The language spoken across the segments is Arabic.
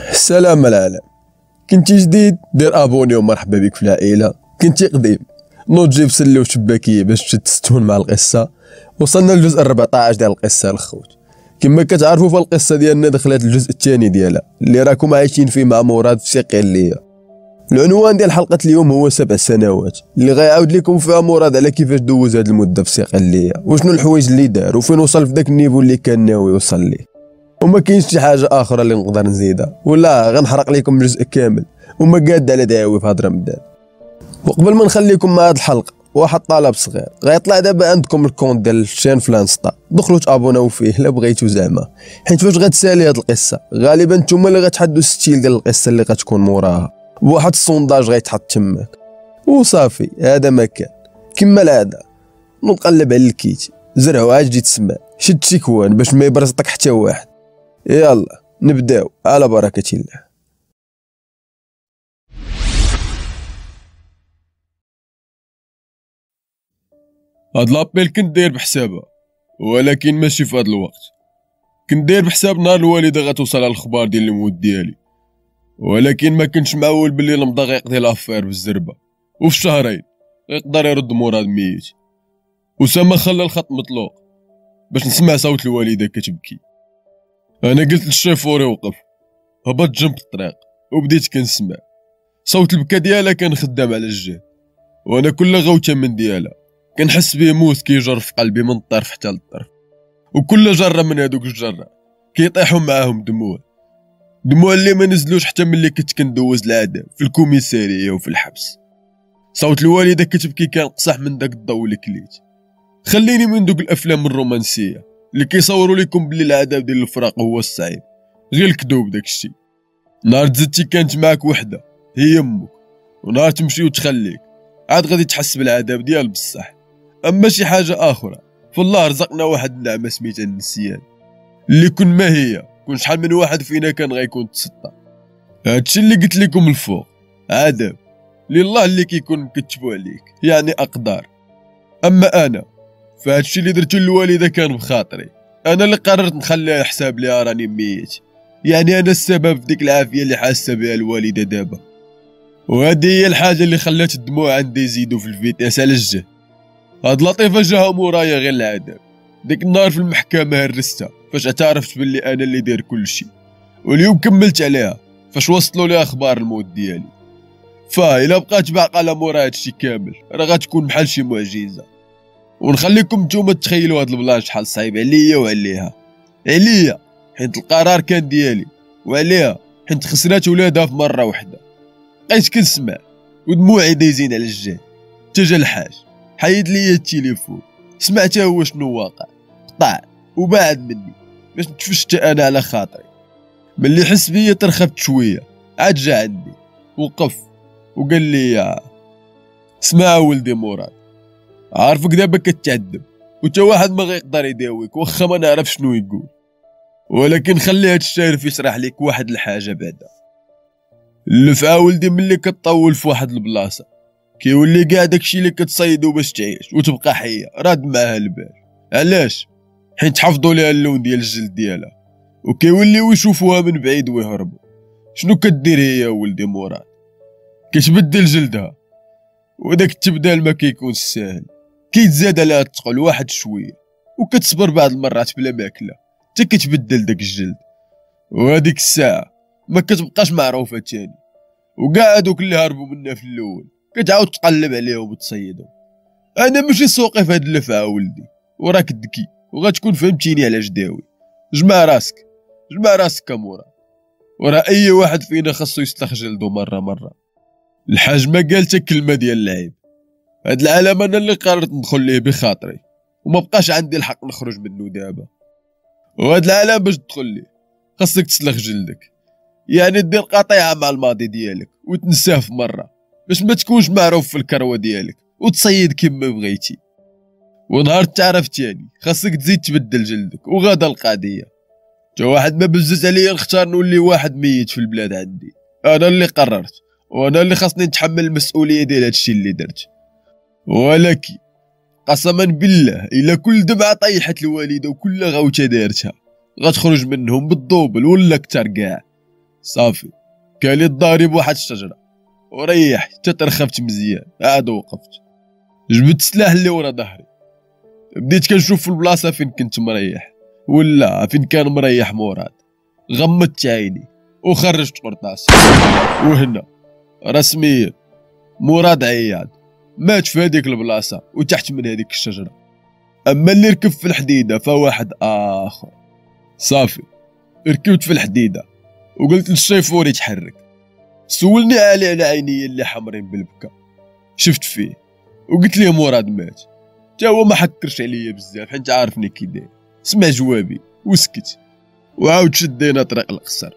السلام العالم. كنتي جديد دير ابوني ومرحبا بك في العائله. كنتي قديم نوض جيب سله وشباكيه باش تستون مع القصه. وصلنا للجزء 14 ديال القصه الخوت. كما كتعرفوا فالقصه ديالنا دخلت الجزء الثاني ديالها اللي راكم عايشين فيه مع مراد في صقليه. العنوان ديال حلقه اليوم هو 7 سنوات اللي غيعاود لكم فيها مراد على كيفاش دوز هاد المده في صقليه وشنو الحوايج اللي دار وفين وصل في داك النيفو اللي كان ناوي يوصل ليه. وما كاينش شي حاجه اخرى اللي نقدر نزيدها ولا غنحرق لكم الجزء كامل وما قاد على داوي في هاد رمضان. وقبل ما نخليكم مع هاد الحلقه واحد طلب صغير غيطلع دابا عندكم الكونت ديال الشين في الانستا، دخلوا تابوناو فيه الا بغيتو زعما، حيت فاش غتسالي هاد القصه غالبا نتوما اللي غتحدوا الستيل ديال القصه اللي غتكون موراها بواحد السونداج غيتحط تماك. وصافي هذا ما كان كما العاده. نقلب على الكيت زرعوا عاد تجي تسمع، شد شيكوان باش ما يبرزطك حتى واحد. يلا نبداو على بركه الله. هاد لابيل كنت داير بحسابها، ولكن ماشي في هاد الوقت. كنت داير بحساب نهار الوالده غتوصل على الخبار ديال الموت ديالي، ولكن ما كنتش معول باللي المضى غيقضي لافير بالزربه وفي شهرين يقدر يرد مراد ميت. اسامه خلى الخط مطلوق باش نسمع صوت الوالده كتبكي. انا قلت للشيفوري وقف، هبط جنب الطريق وبديت كنسمع صوت البكا ديالها. كان خدام على الجهد وانا كل غوته من ديالها كنحس بيه موت كيجر في قلبي من الطرف حتى للطرف. وكل جره من هذوك الجره كيطيحوا معاهم دموع اللي ما نزلوش حتى ملي كنت كندوز العذاب في الكوميساريه وفي الحبس. صوت الوالده كتبكي كان قصح من داك الضوء اللي كليت. خليني من دوك الافلام الرومانسيه اللي كيصوروا لكم بلي العذاب ديال الفراق هو الصعيب، غير الكذوب داكشي. نهار تزدتي كانت معاك وحده هي امك، ونهار تمشي وتخليك عاد غادي تحس بالعذاب ديال بصح. اما شي حاجه اخرى فالله رزقنا واحد النعمه سميتها النسيان اللي كون ما هي كون شحال من واحد فينا كان غيكون تسطى. هادشي اللي قلت لكم الفوق عذاب لله اللي كيكون مكتبو عليك، يعني اقدار. اما انا فهادشي اللي درتو للوالده كان بخاطري، انا اللي قررت نخليها حساب ليها راني ميت، يعني انا السبب في ديك العافيه اللي حاسه بها الوالده دابا. وهذه هي الحاجه اللي خلات الدموع عندي يزيدوا في الفيتاس على الجهد. هاد لطيفه جاها مورايا غير العذاب. ديك النهار في المحكمه هرستها فاش اعترفت باللي انا اللي داير كل شيء، واليوم كملت عليها فاش وصلوا لي اخبار الموت ديالي. الا بقات باقا على مورا هادشي كامل راه غتكون بحال شي معجزه. ونخليكم نتوما تخيلوا هاد البلان شحال صعيب عليا وعليها. عليا حيت القرار كان ديالي، وعليها حيت خسرات ولادها في مره واحده. بقيت كنسمع ودموعي دايزين على الجهد. جا الحاج حيد لي التليفون، سمعت هو شنو واقع، قطع وبعد مني باش نتفشت انا على خاطري. ملي حس بيا ترخبت شويه عاد جا عندي وقف وقال لي اسمع ولدي مراد، عارفك دابا كتعذب وتا واحد ما غيقدر يداويك واخا ما نعرف شنو يقول، ولكن خلي هاد الشارف يشرح لك واحد الحاجه بعدا. اللفعه ولدي ملي كطول في واحد البلاصه كيولي كاع داكشي اللي كتصيدو باش تعيش وتبقى حيه راد معاها البال. علاش؟ حيت حفظوا ليها اللون ديال الجلد ديالها وكيوليو يشوفوها من بعيد ويهربوا. شنو كدير هي ولدي مراد؟ كتبدل جلدها، وداك التبدال ما كيكونش ساهل، كيتزاد عليها الثقل واحد شويه وكتصبر بعض المرات بلا ماكله حتى كتبدل داك الجلد. وهاديك الساعه ما كتبقاش معروفه تاني، وكاع هادوك اللي هربوا منا في الاول كتعاود تقلب عليهم وتصيدهم. انا ماشي سوقي في هاد اللفعه ولدي، وراك ذكي وغتكون فهمتيني علاش داوي. جمع راسك كمورا، وراه اي واحد فينا خاصو يسلخ جلدو مره. الحاج ما قال حتى كلمه ديال العيب. هاد العالم انا اللي قررت ندخل ليه بخاطري وما بقاش عندي الحق نخرج منه دابا. وهاد العالم باش تدخل ليه خاصك تسلخ جلدك، يعني دير قطيعه مع الماضي ديالك وتنساه في مره باش ما تكونش معروف في الكروه ديالك وتصيد كيما بغيتي. ونهار تعرف تاني خاصك تزيد تبدل جلدك وغادا القضيه. جا واحد ما بزز عليا نختار نولي واحد ميت في البلاد عندي. انا اللي قررت وانا اللي خاصني نتحمل المسؤوليه ديال هادشي اللي درت. ولكن قسما بالله الا كل دمعه طيحت الوالده وكل غوته دارتها غتخرج منهم بالدوبل ولا كتر كاع. صافي كالي الضاري بواحد الشجره وريحت حتى ترخفت مزيان، عاد وقفت جبت السلاح اللي ورا ظهري، بديت كنشوف في البلاصه فين كنت مريح ولا فين كان مريح مراد. غمضت عيني وخرجت قرطاس، وهنا رسميا مراد عياد مات في هذيك البلاصه وتحت من هذيك الشجره. اما اللي ركب في الحديده فواحد اخر. صافي ركبت في الحديده وقلت للشيفور يتحرك، سولني على عيني اللي حمرين بالبكا، شفت فيه وقلت ليه مراد مات. تا هو ما حكرش عليا بزاف حيت عارفني كي داير، سمع جوابي وسكت. وعاود شدينا طريق القصر،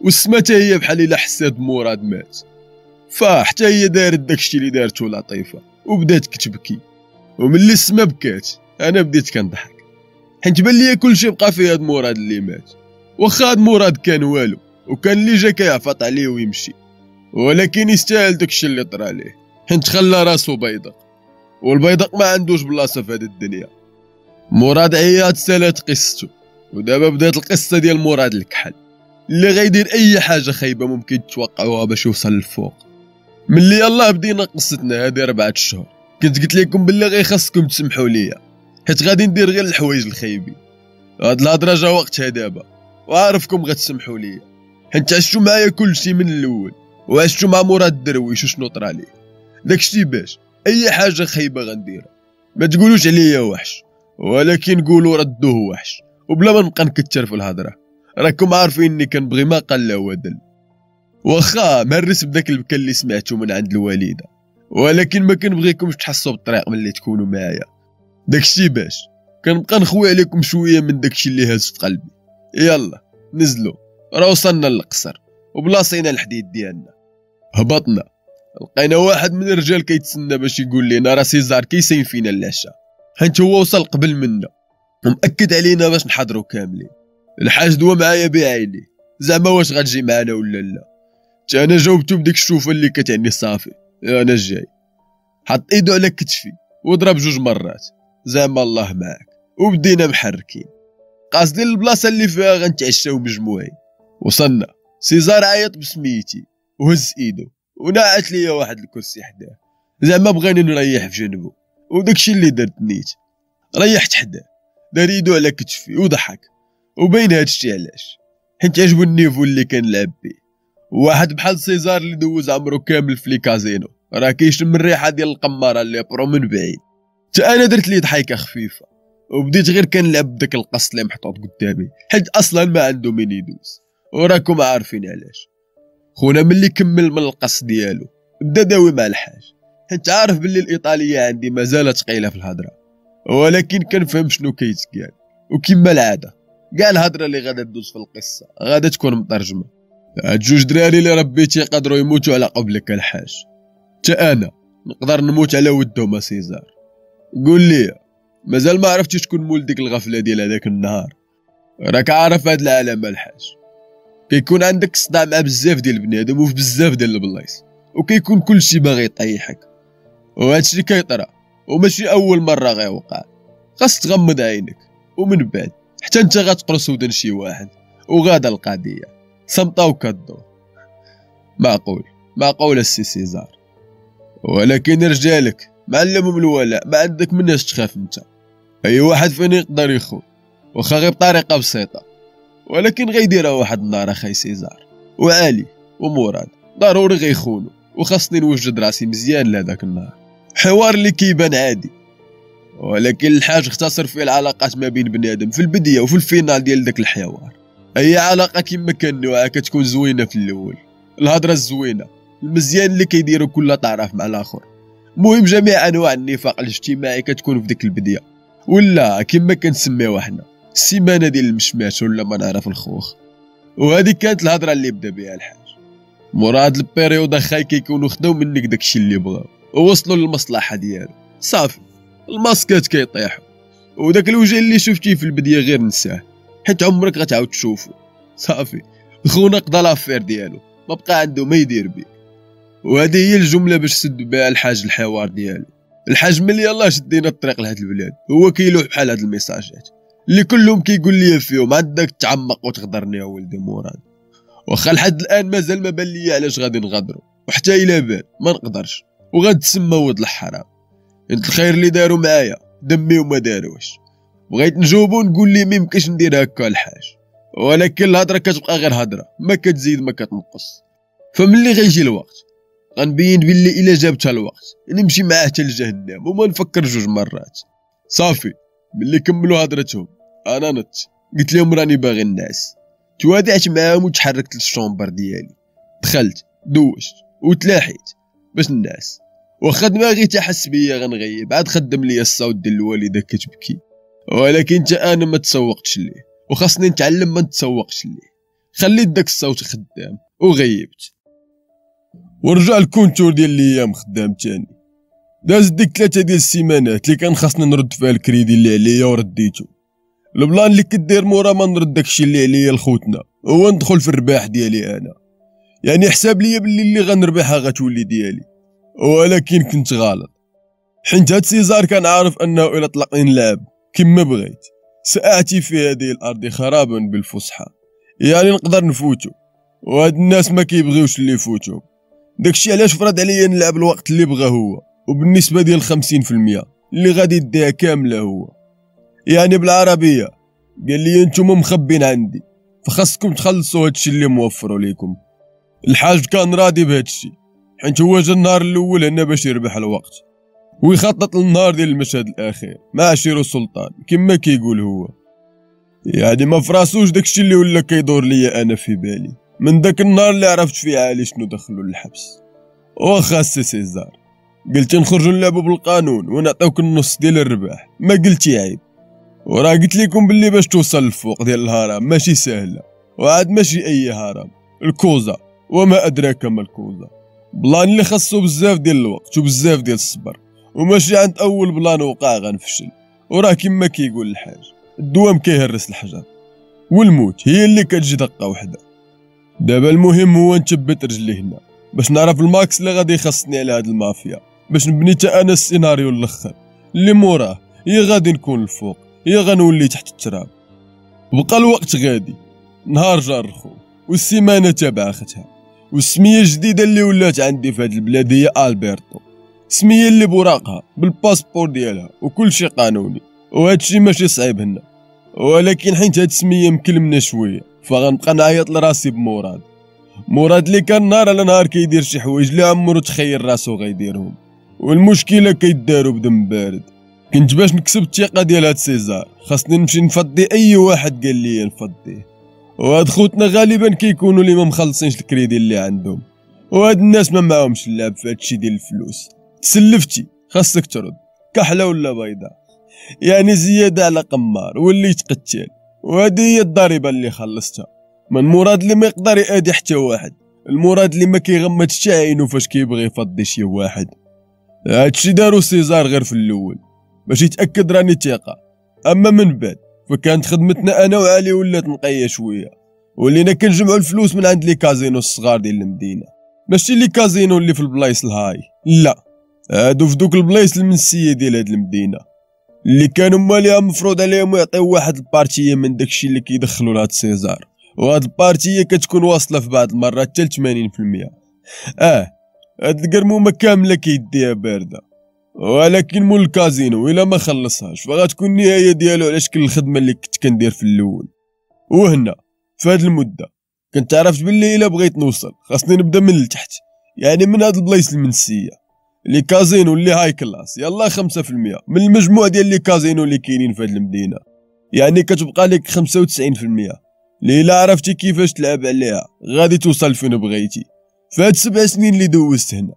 والسما تا هي بحال الا حسات مراد مات، فحتى هي دارت داكشي اللي دارتو لطيفه وبدات كتبكي. وملي السما بكات انا بديت كنضحك حيت بان ليا كلشي بقى في هاد مراد اللي مات. واخا هاد مراد كان والو وكان اللي جا كيعفط عليه ويمشي، ولكن يستاهل داكشي اللي طرا ليه حيت خلى راسو بيضق، والبيضق ما عندوش بلاصه في هاد الدنيا. مراد عياد سالات قصته، ودابا بدات القصه ديال مراد الكحل اللي غيدير اي حاجه خايبه ممكن تتوقعوها باش يوصل للفوق. ملي يلاه بدينا قصتنا هذه 4 شهور كنت قلت لكم باللي غير خاصكم تسمحوا ليا حيت غادي ندير غير الحوايج الخايبين. هاد الهضره جا وقتها دابا وعارفكم غتسمحوا ليا حيت عشتوا معايا كلشي من الاول، وعشتوا مع مراد الدرويش وشنو طرا ليه. داكشي باش اي حاجه خايبه غنديرها ما تقولوش عليا وحش، ولكن قولوا ردوه وحش. وبلا ما نبقى نكثر في الهضره راكم عارفين اني كنبغي ما قال لا ودل. واخا مهرس بداك البكا اللي سمعتو من عند الوالده، ولكن ما كنبغيكمش تحسوا بالطريق ملي تكونوا معايا. داكشي باش كنبقى نخوي عليكم شويه من داكشي اللي هاز في قلبي. يلا نزلوا، راه وصلنا للقصر وبلاصينا الحديد ديالنا. هبطنا لقينا واحد من الرجال كيتسنى باش يقول لنا راه سيزار كيسين فينا العشاء حيت هو وصل قبل منا ومأكد علينا باش نحضروا كاملين. الحاج دوا معايا بعيني زعما واش غتجي معنا ولا لا. تا انا جاوبتو بديك الشوفه اللي كتعني صافي انا جاي. حط ايدو على كتفي وضرب 2 مرات زعما الله معاك، وبدينا محركين قاصدين البلاصه اللي فيها غنتعشاو مجموعين. وصلنا سيزار عيط بسميتي وهز ايدو ونعت ليا واحد الكرسي حداه زعما بغاني نريح في جنبو، وداكشي اللي درت نيت ريحت حداه. دار ايدو على كتفي وضحك، وبين هادشي علاش حيت عجبو النيفو اللي كنلعب بيه. واحد بحال سيزار اللي دوز عمرو كامل في لي كازينو راه كيشم الريحه ديال القماره اللي برو من بعيد. تا انا درت لي ضحيكه خفيفه وبديت غير كنلعب بداك القص اللي محطوط قدامي حيت اصلا ما عنده مين يدوز، وراكم عارفين علاش. خونا ملي كمل من القص ديالو بدا داوي مع الحاج حيت عارف باللي الايطاليه عندي مازالت ثقيله في الهضره، ولكن كنفهم شنو كيتقال. وكما العاده كاع الهضره اللي غادا تدوز في القصه غادا تكون مترجمه. هاد 2 دراري اللي ربيتي يقدروا يموتوا على قبلك الحاج، تا انا نقدر نموت على ودهم سيزار. قول لي مازال ما عرفتي شكون مول ديك الغفله ديال هذاك النهار؟ راك عارف هاد العالم الحاج كيكون عندك صداع مع بزاف ديال بنادم وفي بزاف ديال البلايص، وكيكون كلشي باغي يطيحك، وهادشي كيطرا وماشي اول مره غيوقع. خاص تغمض عينك ومن بعد حتى انت غتقرص ودن شي واحد وغادا القضيه صمطه وكدور. معقول السي سيزار، ولكن رجالك معلمهم الولاء ما عندك مناش تخاف انت. اي واحد فين يقدر يخون واخا غير بطريقه بسيطه، ولكن غيديرها واحد النهار اخاي سيزار. وعلي ومراد ضروري غيخونوا، وخاصني نوجد راسي مزيان لهذاك النهار. حوار اللي كيبان عادي، ولكن الحاج اختصر فيه العلاقات ما بين بنادم في البدايه وفي الفينال ديال داك الحوار. اي علاقه كما كان نوعها كتكون زوينه في الاول، الهضره الزوينه المزيان اللي كيديروا كل طرف مع الاخر. المهم جميع انواع النفاق الاجتماعي كتكون في ديك البدايه، ولا كما كنسميوها حنا السيمانه ديال المشماش ولا ما نعرف الخوخ. وهذه كانت الهضره اللي بدا بها الحاج. مراد البيريود اخاي كيكونوا خداو منك داكشي اللي بغاو ووصلوا للمصلحه ديالو. صافي الماسكات كيطيحوا، وداك الوجه اللي شفتيه في البدايه غير نساه حيت عمرك غتعاود تشوفه. صافي خونا قضى لافير ديالو ما بقى عنده ما يدير بيه. وهذه هي الجمله باش سد بها الحاج الحوار ديالو. الحاج ملي يلاه شدينا الطريق لهاد البلاد هو كيلوح بحال هاد الميساجات اللي كلهم كيقول لي فيهم عندك تعمق وتغدرني يا ولدي مراد. واخا لحد الان مازال ما بان ليا علاش غادي نغادروا، وحتى الا بان ما نقدرش وغاد تسمى ولد الحرام. انت الخير اللي داروا معايا دمي وما داروش. بغيت نجاوبو نقول لي ميمكنش ندير هكا الحاج، ولكن الهضره كتبقى غير هضره، ما كتزيد ما كتنقص. فملي غيجي الوقت غنبين باللي الا جابتها الوقت نمشي معاه حتى لجهنم وما نفكر جوج مرات. صافي ملي كملوا هضرتهم انا نط قلت لهم راني باغي الناس، توادعت معاهم وتحركت للشومبر ديالي، دخلت دوشت وتلاحيت باش الناس واخا دماغي تحس بيا غنغيب. عاد خدم ليا الصوت ديال الوالده كتبكي، ولكن تا انا ما تسوقتش ليه وخاصني نتعلم ما نتسوقش ليه. خليت داك الصوت خدام وغيبت، ورجع الكونتور ديال الايام خدام تاني. داز ديك 3 ديال السيمانات اللي كان خاصني نرد فيها الكريدي اللي عليا ورديتو. البلان اللي كدير مورا ما نرد داكشي اللي عليا لخوتنا هو ندخل في الرباح ديالي انا، يعني حساب ليا باللي اللي غنربحها غتولي ديالي. ولكن كنت غلط، حيت هاد سيزار كان عارف انه الا طلقني نلعب كما بغيت ساعتي في هذه الارض خرابا بالفصحى، يعني نقدر نفوتو، وهاد الناس ما كيبغيوش اللي يفوتو. داكشي علاش فرض عليا نلعب الوقت اللي بغا هو، وبالنسبه ديال 50% اللي غادي يديها كامله هو. يعني بالعربيه قال لي انتوما مخبين عندي فخاصكم تخلصوا هادشي اللي موفروا ليكم. الحاج كان راضي بهادشي حيت هو جا النهار الاول هنا باش يربح الوقت ويخطط للنهار ديال المشهد الاخير مع شيرو سلطان كما كيقول هو. يعني ما فراسوش داكشي اللي ولا كيدور ليا انا في بالي من داك النهار اللي عرفت فيه عالي شنو دخلوا للحبس. واخا سي سيزار قلتي نخرجوا نلعبوا بالقانون ونعطيوك النص ديال الرباح، ما قلتي عيب. وراه قلت لكم باللي باش توصل للفوق ديال الهرم ماشي سهله، وعاد ماشي اي هرم، الكوزا وما ادراك ما الكوزا. بلان اللي خاصو بزاف ديال الوقت وبزاف ديال الصبر، وماشي عند اول بلان وقع غنفشل. وراه كما كيقول الحاج الدوام كيهرس الحجر، والموت هي اللي كتجي دقه وحده. دابا المهم هو نثبت رجلي هنا باش نعرف الماكس اللي غادي يخصني على هاد المافيا، باش نبني تا انا السيناريو الاخر اللي موراه يا غادي نكون الفوق يا غنولي تحت التراب. بقى الوقت غادي، نهار جا الرخو والسيمانه تابعه اختها، والسميه الجديده اللي ولات عندي في هاد البلاد هي البرتو، سميه اللي بوراقها بالباسبور ديالها وكل شيء قانوني، وهادشي ماشي صعيب هنا. ولكن حيت هاد السميه مكلمنا شويه فغنبقى نعيط لراسي بمراد. مراد اللي كان نهار على نهار كيدير شي حوايج اللي عمرو تخيل راسو غيديرهم، والمشكله كيداروا بدم بارد. كنت باش نكسب الثقه ديال هاد سيزار خاصني نمشي نفضي اي واحد قال لي نفضيه، وهاد خوتنا غالبا كيكونوا اللي ما مخلصينش الكريدي اللي عندهم، وهاد الناس ما معاهمش اللعب في هادشي ديال الفلوس. تسلفتي خاصك ترد كحله ولا بيضه، يعني زياده على قمار وليت قتال، وهذه هي الضريبه اللي خلصتها من مراد اللي ما يقدر يأدي حتى واحد، المراد اللي ما كيغمض حتى عينو فاش كيبغي يفضي شي واحد. هادشي دارو سيزار غير في الاول باش يتاكد راني ثقه، اما من بعد فكانت خدمتنا انا وعلي ولات نقيه شويه، ولينا كنجمعوا الفلوس من عند لي كازينو الصغار ديال المدينه، ماشي لي كازينو اللي في البلايص الهاي، لا هادو في دوك البلايص المنسيه ديال هاد المدينه اللي كانوا ماليها مفروض عليهم يعطيو واحد البارتيه من داكشي اللي كيدخلوا لهاد سيزار، وهاد البارتيه كتكون واصله في بعض المرات حتى 80%. هاد القرمومه كامله كيديها بارده، ولكن مول الكازينو الا ما خلصهاش فغتكون النهايه ديالو على شكل الخدمه اللي كنت كندير في الاول. وهنا في هاد المده كنت عرفت باللي الا بغيت نوصل خاصني نبدا من التحت، يعني من هاد البلايص المنسيه لي كازينو اللي هاي كلاس، يلا 5% من المجموع ديال لي كازينو اللي كاينين في هاد المدينه، يعني كتبقى لك 95% اللي الا عرفتي كيفاش تلعب عليها غادي توصل فين بغيتي. في هاد 7 سنين اللي دوزت هنا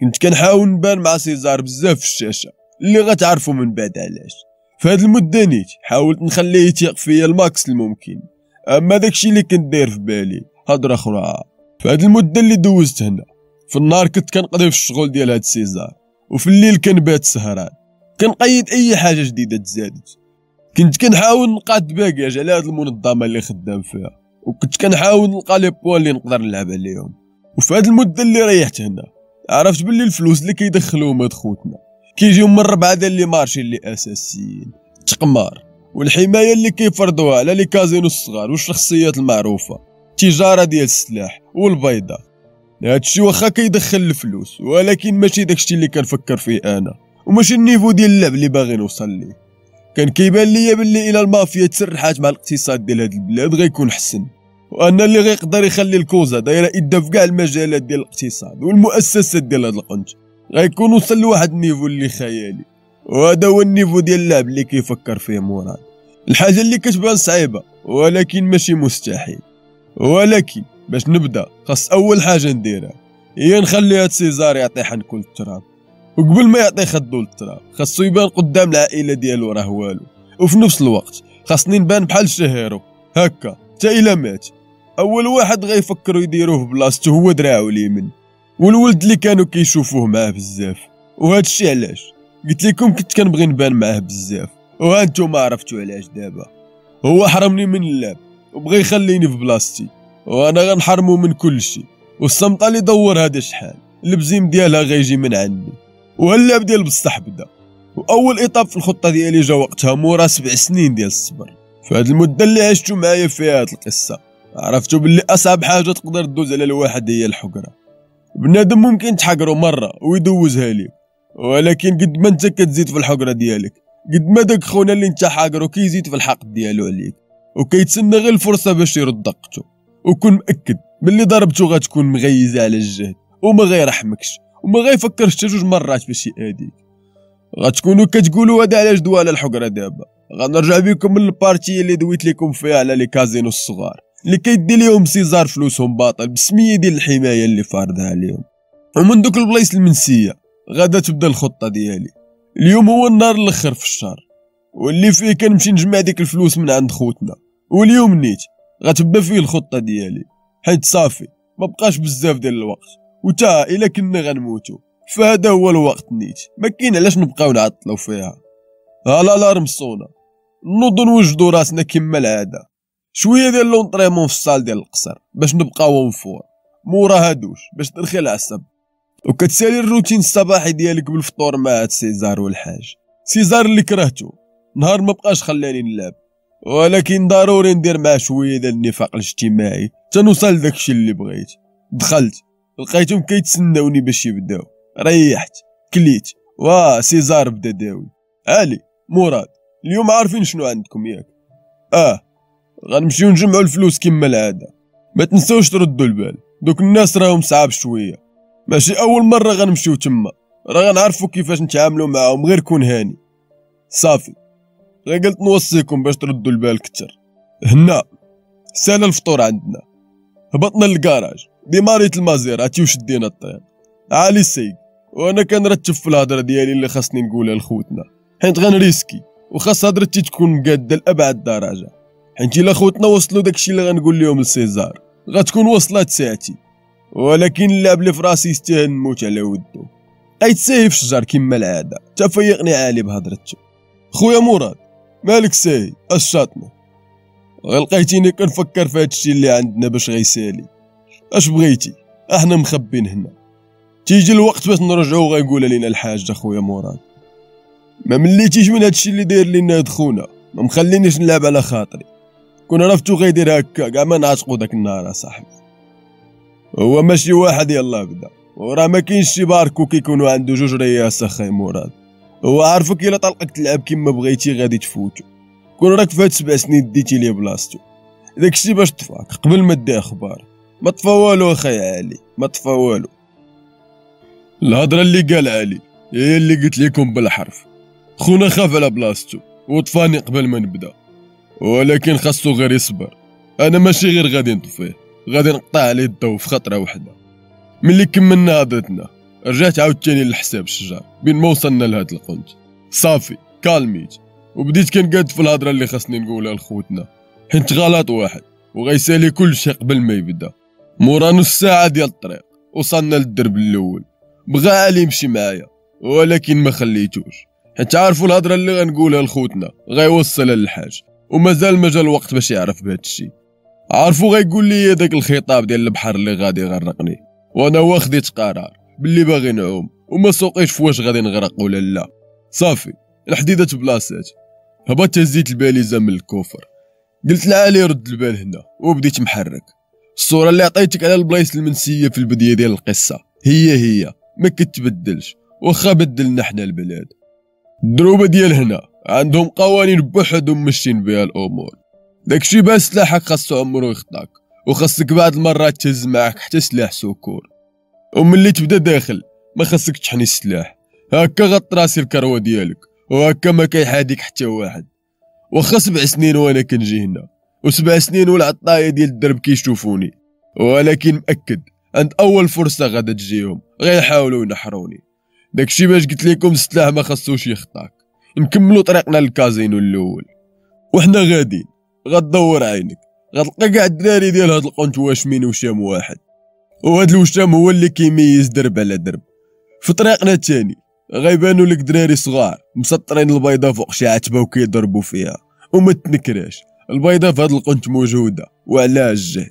كنت كنحاول نبان مع سيزار بزاف في الشاشه اللي غتعرفوا من بعد علاش. في هاد المده نيت حاولت نخليه يثيق فيا الماكس الممكن، اما داكشي اللي كنت داير في بالي هضره اخرى. في هاد المده اللي دوزت هنا في النهار كنت كنقضي في الشغل ديال هاد سيزار، وفي الليل كنبات سهران كنقيد اي حاجه جديده تزادت. كنت كنحاول نقاد باكاج على هاد المنظمه اللي خدام فيها، وكنت كنحاول نلقى لي بوان اللي نقدر نلعب عليهم. وفي هاد المده اللي ريحت هنا عرفت باللي الفلوس اللي كيدخلوهم هاد خوتنا كيجيو من 4 ديال لي مارشي اللي اساسيين، التقمار والحمايه اللي كيفرضوها على لي كازينو الصغار والشخصيات المعروفه. التجاره ديال السلاح والبيضات. هادشي واخا كيدخل الفلوس، ولكن ماشي داكشي اللي كنفكر فيه انا، وماشي النيفو ديال اللعب اللي باغي نوصل ليه. كان كيبان ليا باللي الى المافيا تسرحات مع الاقتصاد ديال هاد البلاد غيكون حسن، وان اللي غيقدر يخلي الكوزا دايره ايدا في كاع المجالات ديال الاقتصاد والمؤسسات ديال هاد القنت غيكون وصل لواحد النيفو اللي خيالي. وهذا هو النيفو ديال اللعب اللي كيفكر فيه مراد. الحاجه اللي كتبان صعيبه ولكن ماشي مستحيل. ولكن باش نبدا خاص اول حاجه نديرها هي نخلي هاد سيزار يعطي حنكل التراب، وقبل ما يعطي خدو للتراب خاصو يبان قدام العائله ديالو راه والو، وفي نفس الوقت خاصني نبان بحال شي هيرو هكا حتى الا مات اول واحد غيفكروا يديروه في بلاصتو هو دراعو اليمين والولد اللي كانوا كيشوفوه معاه بزاف. وهذا الشيء علاش قلت لكم كنت كنبغي نبان معاه بزاف، وها نتوما عرفتوا علاش. دابا هو حرمني من اللعب وبغى يخليني في بلاصتي، وانا غنحرمو من كل شيء. والصمطه اللي دور هذا شحال البزيم ديالها غيجي من عندي، وهاللعب ديال بصح بدا. واول اطاب في الخطه ديالي جا وقتها مورا 7 سنين ديال الصبر. في هذه المده اللي عشتو معايا فيها هاد القصه عرفتو باللي اصعب حاجه تقدر تدوز على الواحد هي الحقره. بنادم ممكن تحقرو مره ويدوزها ليك، ولكن قد ما انت كتزيد في الحقره ديالك قد ما داك خونا اللي انت حاقرو كيزيد في الحق ديالو عليك، وكيتسنى غير الفرصه باش يرد دقته. وكون مأكد باللي ضربته غتكون مغيزه على الجهد وما غيرحمكش وما غيفكرش حتى 2 مرات باش يأذيك. غتكونوا كتقولوا هذا علاش دوا على الحقره. دابا غنرجع بكم من البارتي اللي دويت لكم فيها على لي كازينو الصغار اللي كيدي ليهم سيزار فلوسهم باطل بسميه ديال الحمايه اللي فارضها عليهم. ومن دوك البلايص المنسيه غادا تبدا الخطه ديالي. اليوم هو النهار الاخر في الشهر واللي فيه كنمشي نجمع ديك الفلوس من عند خوتنا، واليوم نيت غتبدا فيه الخطه ديالي، حيت صافي ما بقاش بزاف ديال الوقت، وتا الا كنا غنموتو فهذا هو الوقت نيت، ما كاين علاش نبقاو نعطلو فيها. ها الالارم صونا، نوضو نوجدو راسنا كما العاده، شويه ديال لونطريمون في الصال ديال القصر باش نبقاو مفور، مورا هادوش باش ترخي العصب، وكتسالي الروتين الصباحي ديالك بالفطور مع هاد سيزار والحاج. سيزار اللي كرهتو نهار ما بقاش خلاني نلعب، ولكن ضروري ندير معاه شويه ديال النفاق الاجتماعي تنوصل لداكشي اللي بغيت. دخلت لقيتهم كيتسناوني باش يبداو، ريحت كليت سيزار بدا داوي. علي مراد اليوم عارفين شنو عندكم ياك؟ غنمشيو نجمعوا الفلوس كما العاده، ما تنساوش تردوا البال، دوك الناس راهم صعاب شويه، ماشي اول مره غنمشيو تما، راه غنعرفوا كيفاش نتعاملوا معاهم، غير كون هاني. صافي غير قلت نوصيكم باش تردوا البال كتر. هنا سالا الفطور عندنا، هبطنا للكراج ديماريت المازيراتي وشدينا الطريق. علي السيد وانا كنرتب في الهضره ديالي اللي خاصني نقولها لخوتنا، حيت غنريسكي وخاص هضرتي تكون مقاده لابعد درجه، حيت الا خوتنا وصلوا داكشي اللي غنقول لهم لسيزار غتكون وصلت ساعتي، ولكن اللعب اللي في راسي يستاهل نموت على ودو. غيتساهي في الشجر كما العاده، تفيقني عالي بهضرته. خويا مراد مالك ساهي اشاطني؟ لقيتيني كنفكر في هادشي اللي عندنا باش غيسالي. اش بغيتي؟ احنا مخبين هنا، تيجي الوقت باش نرجعو غيقول لينا الحاج اخويا مراد. ما مليتيش من هادشي اللي داير لينا هاد خونا، ما مخلينيش نلعب على خاطري، كون عرفتو غيدير هكا كاع ما نعتقو داك النهار اصاحبي. هو ماشي واحد يلا بدا، وراه ما كاينش شي باركو كيكونوا عنده 2 رياس اخاي مراد. هو عارفك الا طلقك تلعب كيما بغيتي غادي تفوتو، كون راك فهاد 7 سنين ديتي ليه بلاصتو، داكشي باش طفاك قبل ما دي اخبار. ما طفا والو اخاي علي، ما طفا والو. الهضره اللي قال علي هي اللي قلت لكم بالحرف، خونا خاف على بلاصتو وطفاني قبل ما نبدا، ولكن خاصو غير يصبر. انا ماشي غير غادي نطفيه، غادي نقطع عليه الضو في خطره وحده. ملي كملنا هضرتنا رجعت عاوتاني للحساب الشجار بين ما وصلنا لهاد القنت. صافي كالميت وبديت كنقاد في الهضره اللي خاصني نقولها لخوتنا، حيت غلط واحد وغيسالي كل شيء قبل ما يبدا. مورا نص ساعه ديال الطريق وصلنا للدرب الاول. بغى علي يمشي معايا ولكن ما خليتوش، حيت عارفوا الهضره اللي غنقولها لخوتنا غيوصلها للحاج، ومازال ما جا الوقت باش يعرف بهذا الشيء. عارفوا غيقول لي داك الخطاب ديال البحر اللي غادي يغرقني، وانا واخديت قرار باللي باغي نعوم وما سوقيش فواش غادي نغرق ولا لا. صافي الحديده بلاصات، هبطت هزيت الباليزه من الكوفر، قلت لعلي رد البال هنا وبديت محرك. الصورة اللي عطيتك على البلايص المنسية في البداية ديال القصة هي ما كتبدلش، واخا بدلنا حنا البلاد. الدروبة ديال هنا عندهم قوانين بوحدهم ماشيين بها الامور. داكشي باش سلاحك خاصو عمرو يخطاك، وخاصك بعض المرات تهز معاك حتى سلاح سكور، وملي تبدا داخل ما خاصك تحني السلاح، هكا غطراسي الكروه ديالك، وهكا ما كيحاديك حتى واحد. واخا 7 سنين وانا كنجي هنا، و7 سنين والعطايه ديال الدرب كيشوفوني، ولكن مأكد عند اول فرصه غادا تجيهم غيحاولوا ينحروني. داكشي باش قلت لكم السلاح ما خاصوش يخطاك. نكملوا طريقنا للكازينو الاول، وحنا غاديين غتدور عينك غتلقى كاع الدراري ديال هاد القنت واشمين وشام واحد، وهاد الوشام هو اللي كيميز درب على درب. في طريقنا الثاني غيبانوا لك دراري صغار مسطرين البيضه فوق شي عتبه وكيضربوا فيها، وما تنكراش البيضه في هاد القنت موجوده وعلى الجهد.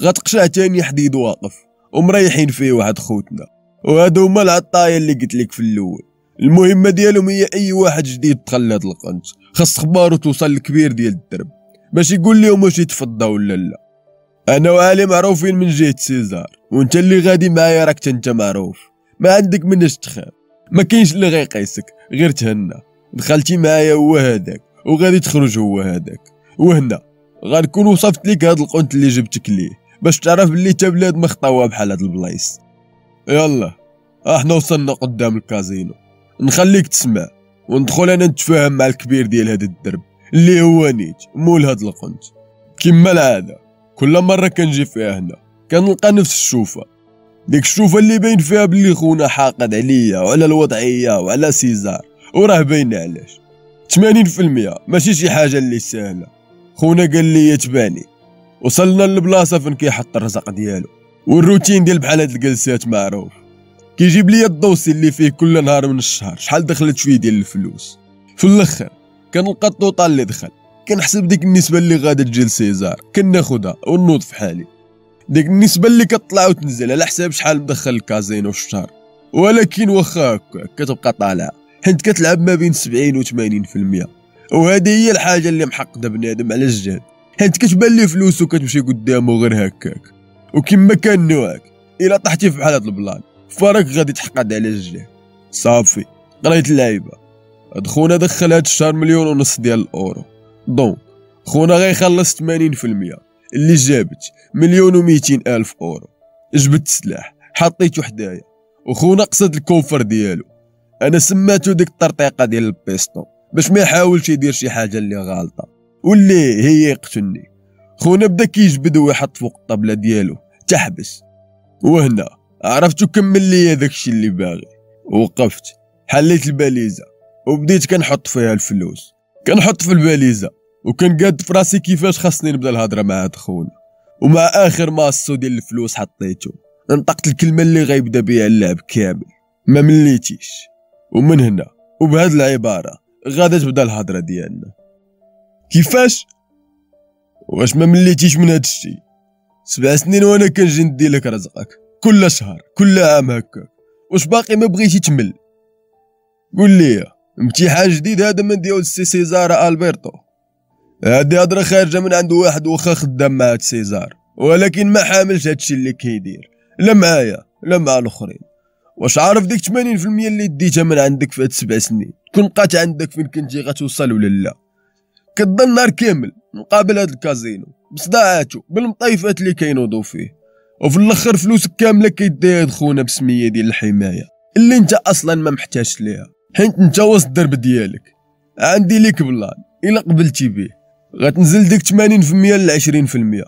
غتقشع تاني حديد واقف ومريحين فيه واحد خوتنا، وهادو هما العطايه اللي قلت لك في الاول. المهمه ديالهم هي اي واحد جديد دخل لهاد القنت خاص اخبارو توصل للكبير ديال الدرب باش يقول لهم واش يتفضى ولا لا. انا وعلي معروفين من جهه سيزار، وانت اللي غادي معايا راك انت معروف، ما عندك مناش تخاف، ما كاينش اللي غيقيسك، غير تهنى. دخلتي معايا هو هذاك وغادي تخرج هو هذاك، وهنا غنكون وصفت لك هاد القنت اللي جبتك ليه باش تعرف بلي تا بلاد مخطوه بحال هاد البلايص. يلا احنا وصلنا قدام الكازينو، نخليك تسمع وندخل انا نتفاهم مع الكبير ديال هاد الدرب اللي هو نيت مول هاد القنت. كما العاده كل مره كنجي فيها هنا كنلقى نفس الشوفه، ديك الشوفه اللي باين فيها بلي خونا حاقد عليا وعلى الوضعيه وعلى سيزار، وراه باين علاش. 80% ماشي شي حاجه اللي سهله. خونا قال لي يتبعني، وصلنا للبلاصه فين كيحط الرزق ديالو، والروتين ديال بحال هاد الجلسات معروف. كيجيب لي الدوسي اللي فيه كل نهار من الشهر شحال دخلت فيه ديال الفلوس. في الاخر كنلقى الطوطال اللي دخل، كنحسب ديك النسبه اللي غادا تجي لسيزار كناخدها ونوض في حالي. ديك النسبه اللي كتطلع وتنزل على حساب شحال مدخل الكازينو في الشهر، ولكن واخا هكاك كتبقى طالعه حيت كتلعب ما بين 70 و 80%. وهذه هي الحاجه اللي محقده بنادم على الجهد، حيت كتبان ليه فلوسو كتمشي قدامه غير هكاك. وكما كان نوعك الا طحتي في بحال هاد البلان فراك غادي تحقد على الجهد. صافي قريت اللعيبه. هاد خونا دخل هاد الشهر 1.5 مليون ديال الاورو، دونك خونا غيخلص 80% اللي جابت 1,200,000 اورو. جبت سلاح حطيتو حدايا، وخونا قصد الكوفر ديالو. انا سماتو ديك الطرطيقه ديال البيستون باش ما يحاولش يدير شي حاجه اللي غالطه واللي هي يقتلني. خونا بدا كيجبد ويحط فوق الطبله ديالو تحبس، وهنا عرفتو كمل لي داكشي اللي باغي. وقفت حليت الباليزه وبديت كنحط فيها الفلوس، كنحط في الباليزه وكنقاد في راسي كيفاش خاصني نبدا الهضره مع هاد خونا. ومع اخر ماسو ديال الفلوس حطيتو نطقت الكلمه اللي غيبدا بها اللعب كامل: ما مليتيش. ومن هنا وبهاد العباره غادا تبدا الهضره ديالنا. كيفاش؟ واش ما مليتيش من هاد الشيء؟ 7 سنين وانا كنجي ندي لك رزقك كل شهر كل عام هكاك، واش باقي ما بغيتي تمل؟ قول لي امتحان جديد هذا من ديال السي سيزار البرتو؟ هادي هضره خارجه من عند واحد واخا خدام مع هاد سيزار، ولكن ما حاملش هادشي اللي كيدير لا معايا لا مع الاخرين. واش عارف ديك 80% اللي ديتها من عندك في هاد 7 سنين كون بقات عندك فين كنتي غتوصل ولا لا؟ كتضل نهار كامل مقابل هاد الكازينو بصداعاتو بالمطيفات اللي كينوضوا فيه، وفي الاخر فلوسك كامله كيديها هاد خونا بسميه ديال الحمايه اللي انت اصلا ما محتاجش ليها، حيت انت وسط الدرب ديالك. عندي ليك بلان الا قبلتي بيه غتنزل ديك 80% ل 20%،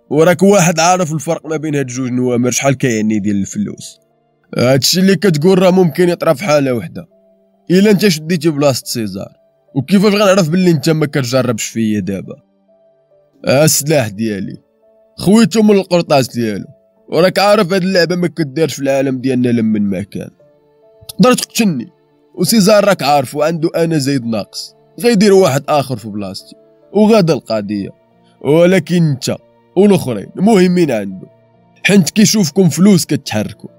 وراك واحد عارف الفرق ما بين هاد جوج نوامر شحال كيعني ديال الفلوس. هادشي اللي كتقول راه ممكن يطرا في حاله وحده الا انت شديتي بلاصه سيزار. وكيفاش غنعرف باللي انت ما كتجربش فيا دابا؟ السلاح ديالي خويتو من القرطاس ديالو، وراك عارف هاد اللعبه ما كدارش في العالم ديالنا لمن ما كان. تقدر تقتلني وسيزار راك عارفو عنده انا زايد ناقص، غيدير واحد اخر في بلاصتي وغادا القضيه. ولكن انت والاخرين مهمين عنده، حيت كيشوفكم فلوس كتحركوا.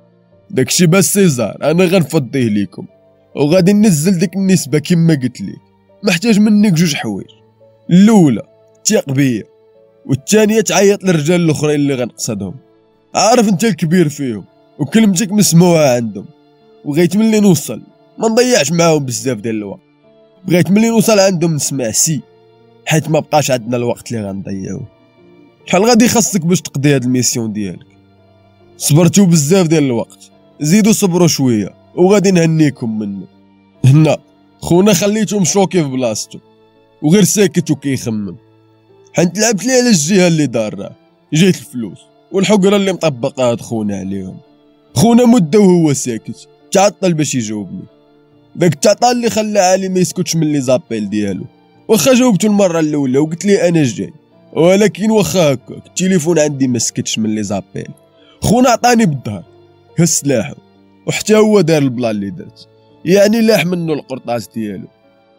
داكشي باش سيزار انا غنفضيه ليكم، وغادي ننزل ديك النسبه كما قلت لك. محتاج منك جوج حوايج: الاولى تيق بيا، والثانيه تعيط للرجال الاخرين اللي غنقصدهم. عارف انت الكبير فيهم وكلمتك مسموعه عندهم. وبغيت ملي نوصل ما نضيعش معاهم بزاف ديال الوقت، بغيت ملي نوصل عندهم نسمع سي، حيت ما بقاش عندنا الوقت اللي غنضيعوه. شحال غادي خاصك باش تقضي هاد الميسيون ديالك؟ صبرتو بزاف ديال الوقت، زيدوا صبروا شويه وغادي نهنيكم منه. هنا خونا خليتو مشوكي في بلاصتو وغير ساكت وكيخمم، حيت لعبت ليه على الجهه اللي داراه، جيت الفلوس والحقره اللي مطبقها هاد خونا عليهم. خونا مده وهو ساكت تعطل باش يجاوبني، داك التعطال اللي خلى علي ما يسكتش من لي زابيل ديالو. واخا جاوبتو المره الاولى وقلت ليه انا جاي، ولكن واخا هكاك التليفون عندي ما سكتش من لي زابيل. خونا عطاني بالظهر هز سلاحو وحتى هو دار البلان اللي درت، يعني لاح منه القرطاس ديالو.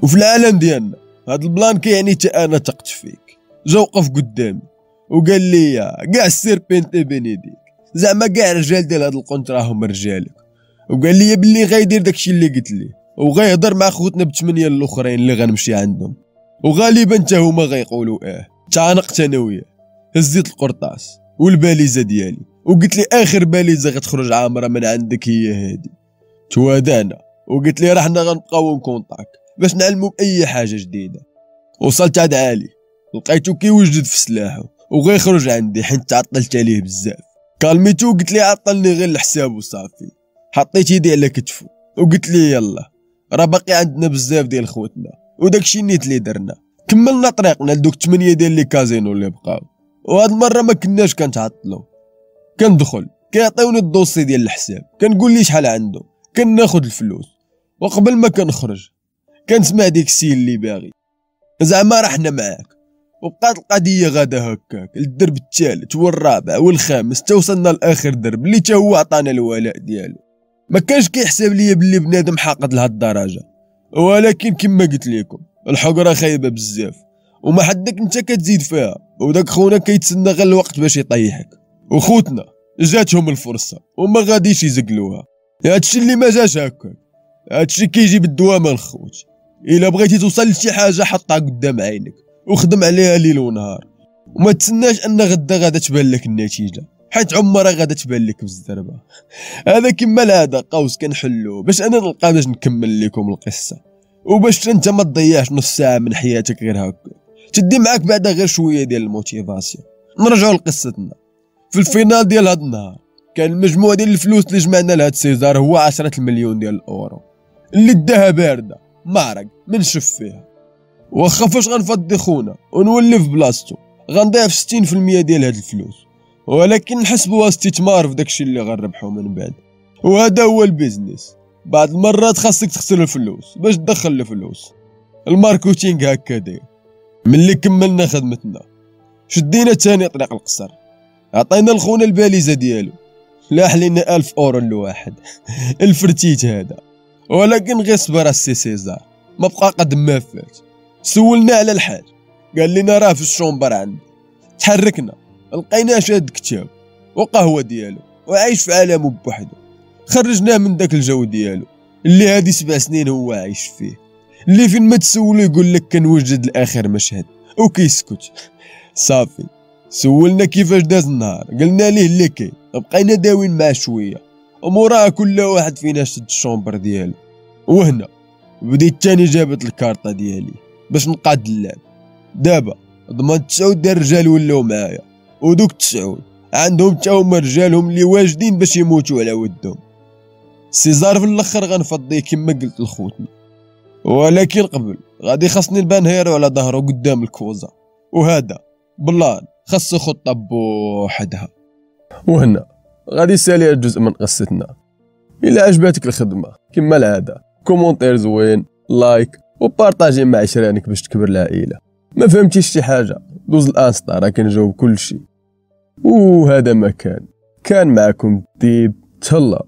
وفي العالم ديالنا هاد البلان كيعني تا انا تقت فيك. جا وقف قدامي وقال لي كاع السيربينتي بين يديك، زعما كاع الرجال ديال هاد القنت راهم رجالك. وقال لي بلي غيدير داكشي اللي قلت ليه وغيهضر مع خوتنا بثمانيه الاخرين اللي غنمشي عندهم، وغالبا حتى هما غيقولوا تعانقت انا وياه. هزيت القرطاس والباليزه ديالي وقلت لي اخر باليزه غتخرج عامره من عندك هي هادي. توادعنا وقلت لي راه حنا غنبقاو نكونطاك باش نعلمو باي حاجه جديده. وصلت عند علي لقيتو كيوجد في سلاحو وغيخرج عندي حيت تعطلت عليه بزاف. كالميتو قلت لي عطلني غير الحساب وصافي. حطيت يدي على كتفو وقلت لي يلا راه باقي عندنا بزاف ديال خوتنا وداكشي النيت اللي درنا. كملنا طريقنا لدوك 8 ديال لي كازينو اللي بقاو، وهاد المره ما كناش كنتعطلو. كندخل كيعطيوني الدوسي ديال الحساب، كنقول لي شحال عنده، كناخد الفلوس، وقبل ما كنخرج كنسمع ديك السي اللي باغي زعما راه حنا معاك. وبقات القضيه غادا هكاك للدرب الثالث والرابع والخامس توصلنا لاخر درب اللي تا هو عطانا الولاء ديالو. ما كانش كيحسب ليا بلي بنادم حاقد لهاد الدرجه، ولكن كما قلت لكم الحقره خايبه بزاف وما حدك انت كتزيد فيها، وداك خونا كيتسنى غير الوقت باش يطيحك. وخوتنا جاتهم الفرصه وما غاديش يزقلوها. هادشي اللي ما جاش هكاك، هادشي كيجي بالدوام الخوت. الا بغيتي توصل لشي حاجه حطها قدام عينك وخدم عليها ليل ونهار، وما تسناش ان غدا تبان لك النتيجه، حيت عمرها غادا تبان لك بالزربه. هذا كما العاده قوس كنحلو باش انا نلقى باش نكمل لكم القصه، وباش انت ما تضيعش نص ساعه من حياتك غير هكا، تدي معاك بعدا غير شويه ديال الموتيفاسيون. نرجعوا لقصتنا. في الفينال ديال هاد النهار كان المجموع ديال الفلوس اللي جمعنا لهاد سيزار هو 10 مليون ديال الاورو اللي داها بارده معرق من شف فيها. واخا فاش غنفضي خونا ونولي في بلاصتو غنضيع في 60% ديال هاد الفلوس، ولكن نحسبوها استثمار في داكشي اللي غنربحو من بعد. وهذا هو البيزنس، بعض المرات خاصك تخسر الفلوس باش تدخل الفلوس. الماركتينغ هكا داير. ملي كملنا خدمتنا شدينا تاني طريق القصر، عطينا لخونا الباليزه ديالو، لاح لينا 1000 اورو لواحد الفرتيت هذا. ولكن غير صبر السي سيزار، ما بقى قد ما فات. سولنا على الحاج قال لنا راه في الشومبر عندي. تحركنا لقيناه شاد كتاب وقهوه ديالو وعايش في عالمه بوحدو. خرجناه من داك الجو ديالو اللي هادي 7 سنين هو عايش فيه، اللي فين ما تسولو يقول لك كنوجد لاخر مشهد وكيسكت. صافي سولنا كيفاش داز النهار، قلنا ليه اللي كاين، بقينا داوين معاه شويه وموراها كل واحد فينا شد الشومبر ديالو. وهنا بديت تاني جابت الكارطه ديالي باش نقاد اللعب. دابا ضمنت 9 ديال الرجال ولاو معايا، ودوك 9 عندهم تا هما رجالهم اللي واجدين باش يموتوا على ودهم. سيزار في الاخر غنفضيه كما قلت لخوتنا، ولكن قبل غادي خاصني نبان هيرو على ظهره قدام الكوزا، وهذا بلان خاصو خطه بوحدها. وهنا غادي سالي جزء من قصتنا. الا عجباتك الخدمه كما العاده كومونتير زوين، لايك وبارطاجي مع عشرانك باش تكبر العائله. ما فهمتيش شي حاجه دوز الانستا راه كنجاوب كلشي. وهذا ما كان معكم ديب تهلا.